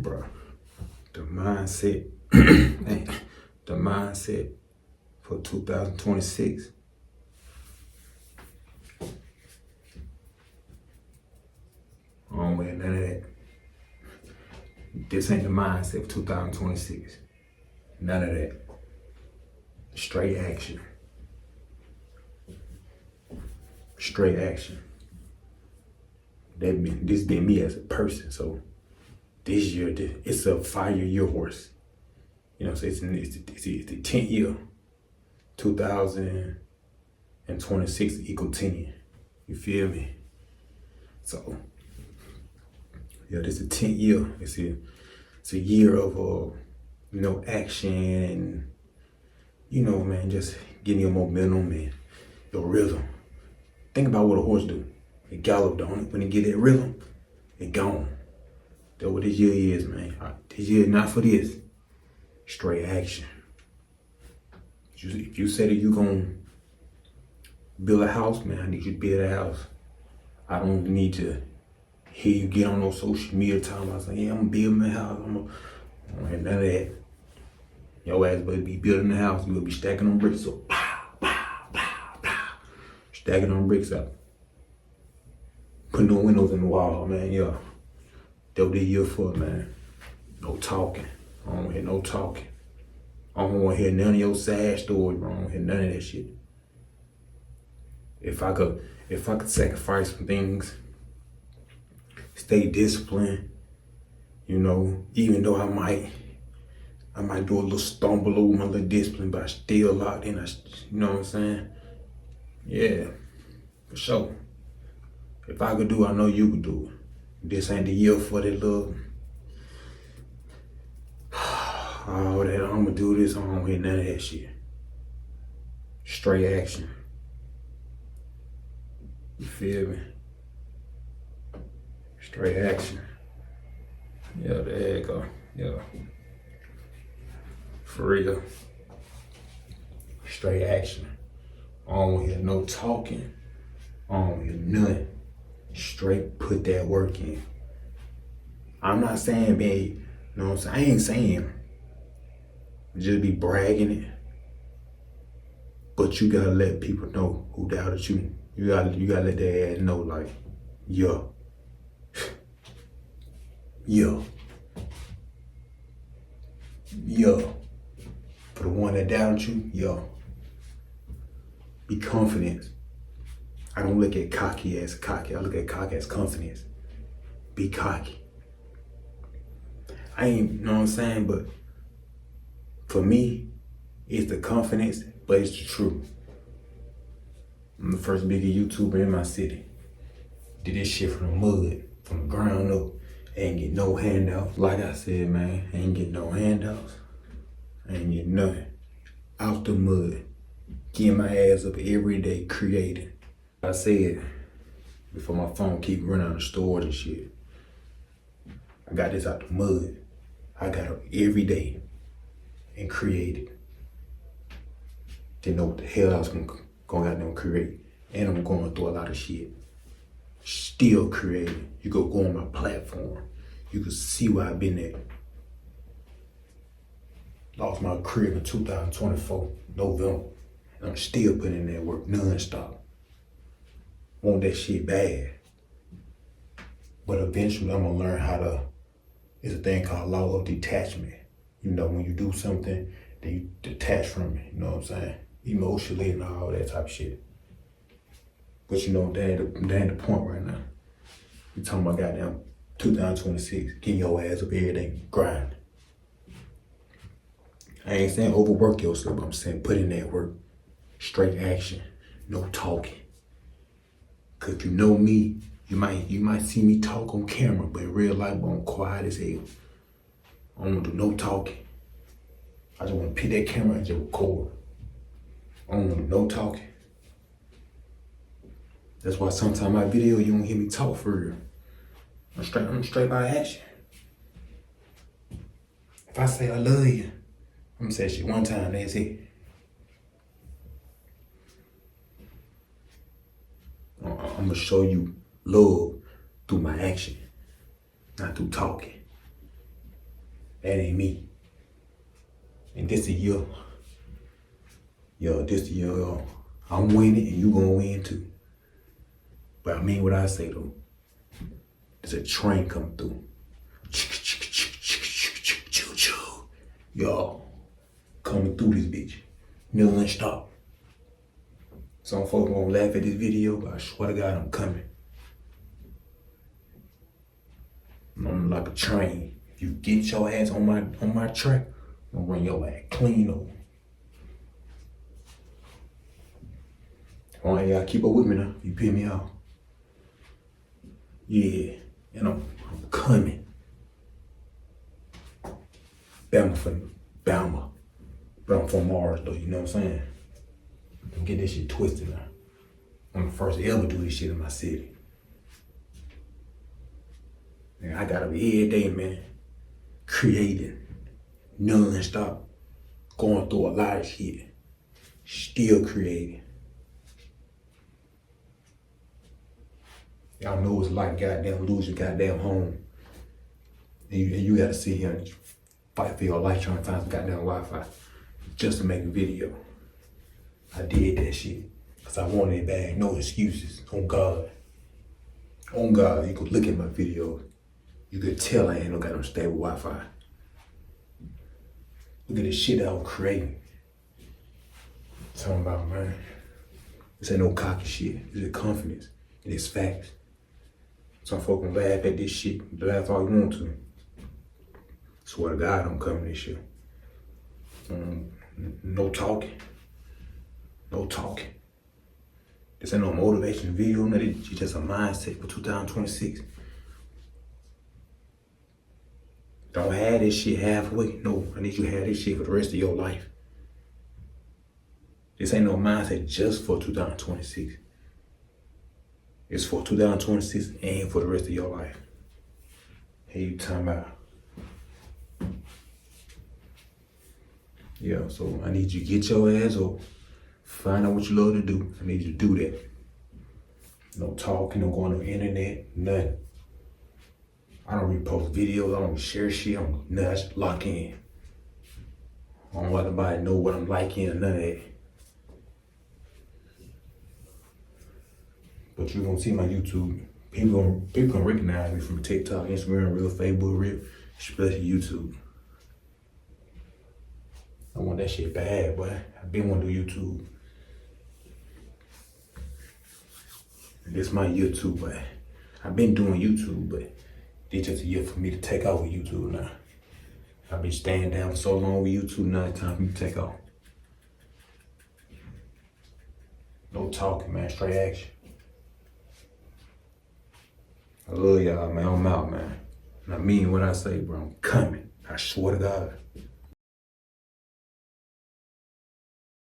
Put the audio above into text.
bro. The mindset, man, the mindset for 2026. I don't wear none of that. This ain't the mindset for 2026. None of that. Straight action. Straight action. This been me as a person. So this year, it's a 5-year horse. You know, so it's the 10th year. 2026 equal 10. You feel me? So, yeah, this is the 10th year. It's a year of, action and, man, just getting your momentum and your rhythm. Think about what a horse do. It gallop, don't it? When it get that rhythm, it gone. That's what this year is, man. This year is not for this. Straight action. If you say that you gonna build a house, man, I need you to build a house. I don't need to hear you get on those social media talking about saying, yeah, I'm gonna build my house. I don't have none of that. Your ass better be building the house. You will be stacking on bricks. So pow, pow, pow, pow. Stacking on bricks up. Putting no windows in the wall, man. Yeah. That what this year for, man. No talking. I don't hear no talking. I don't want to hear none of your sad stories, bro. I don't want to hear none of that shit. If I could sacrifice some things, stay disciplined, even though I might do a little stumble over my little discipline, but I still locked in. You know what I'm saying? Yeah, for sure. If I could do it, I know you could do it. This ain't the year for that little, oh, that I'm gonna do this. I don't hear none of that shit. Straight action. You feel me? Straight action. Yeah, there you go. Yeah. For real. Straight action. I don't hear no talking. I don't hear nothing. Straight put that work in. I'm not saying, man, you know what I'm saying? I ain't saying just be bragging it. But you gotta let people know who doubted you. You gotta let their ass know, like, yo. For the one that doubted you, yo. Be confident. I don't look at cocky as cocky. I look at cocky as confidence. Be cocky. I ain't, you know what I'm saying? But for me, it's the confidence, but it's the truth. I'm the first bigger YouTuber in my city. Did this shit from the mud, from the ground up. Ain't get no handouts. Like I said, man, ain't get no handouts. Ain't get nothing. Out the mud. Getting my ass up every day creating. I said, before my phone keep running out of storage and shit, I got this out the mud. I got up every day and created. Didn't know what the hell I was gonna out there and create. And I'm going through a lot of shit. Still creating. You go on my platform. You can see where I've been at. Lost my crib in 2024, November. And I'm still putting in that work non-stop. Want that shit bad. But eventually I'm gonna learn how to, it's a thing called law of detachment. When you do something, then you detach from it, you know what I'm saying? Emotionally and all that type of shit. But that ain't the point right now. We talking about goddamn 2026, getting your ass up every day, grind. I ain't saying overwork yourself, but I'm saying put in that work. Straight action, no talking. Cause you know me, you might see me talk on camera, but in real life, I'm quiet as hell. I don't want to do no talking. I just want to pick that camera and just record. I don't want to do no talking. That's why sometimes my video, you don't hear me talk for real. I'm straight by action. If I say I love you, I'm gonna say shit one time, that's it. I'm gonna show you love through my action, not through talking. That ain't me. And this the year. Yo, this the year. I'm winning and you gonna win too. But I mean what I say though. There's a train coming through. Yo, coming through this bitch. Never and stop. Some folks won't laugh at this video, but I swear to God I'm coming. I'm like a train. If you get your ass on my track, I'm gonna run your ass clean over. Oh, y'all keep up with me now. You pay me off. Yeah, and I'm coming. Bama for Bama. But I'm from Mars though, you know what I'm saying? Don't get this shit twisted now. I'm the first to ever do this shit in my city. And I got up every day, man, creating, non-stop, going through a lot of shit, still creating. Y'all know it's like goddamn lose your goddamn home. And you gotta sit here and fight for your life trying to find some goddamn Wi-Fi just to make a video. I did that shit because I wanted it bad, no excuses, on God. On God, you could look at my videos. You could tell I ain't no goddamn stable Wi-Fi. Look at the shit that I'm creating. Talking about, man, this ain't no cocky shit. This is confidence. It is facts. Some folk can laugh at this shit, laugh all you want to. Swear to God, I'm coming this year. No talking. No talking. This ain't no motivation video, no, it's just a mindset for 2026. Don't have this shit halfway. No, I need you to have this shit for the rest of your life. This ain't no mindset just for 2026. It's for 2026 and for the rest of your life. Hey, you talking about? Yeah, so I need you to get your ass up. Find out what you love to do. I need you to do that. No talking, no going on the internet, nothing. I don't repost videos, I don't share shit, I'm nuts, lock in. I don't let nobody know what I'm liking or none of that. But you're gonna see my YouTube. People gonna recognize me from TikTok, Instagram, real Facebook, real, especially YouTube. I want that shit bad, boy. I've been wanting to do YouTube. This my YouTube, but I've been doing YouTube, but it's just a year for me to take off with YouTube now. I've been staying down for so long with YouTube, now it's time for me to take off. No talking, man, straight action. I love y'all, man. I'm out, man. And I mean what I say, bro. I'm coming. I swear to God.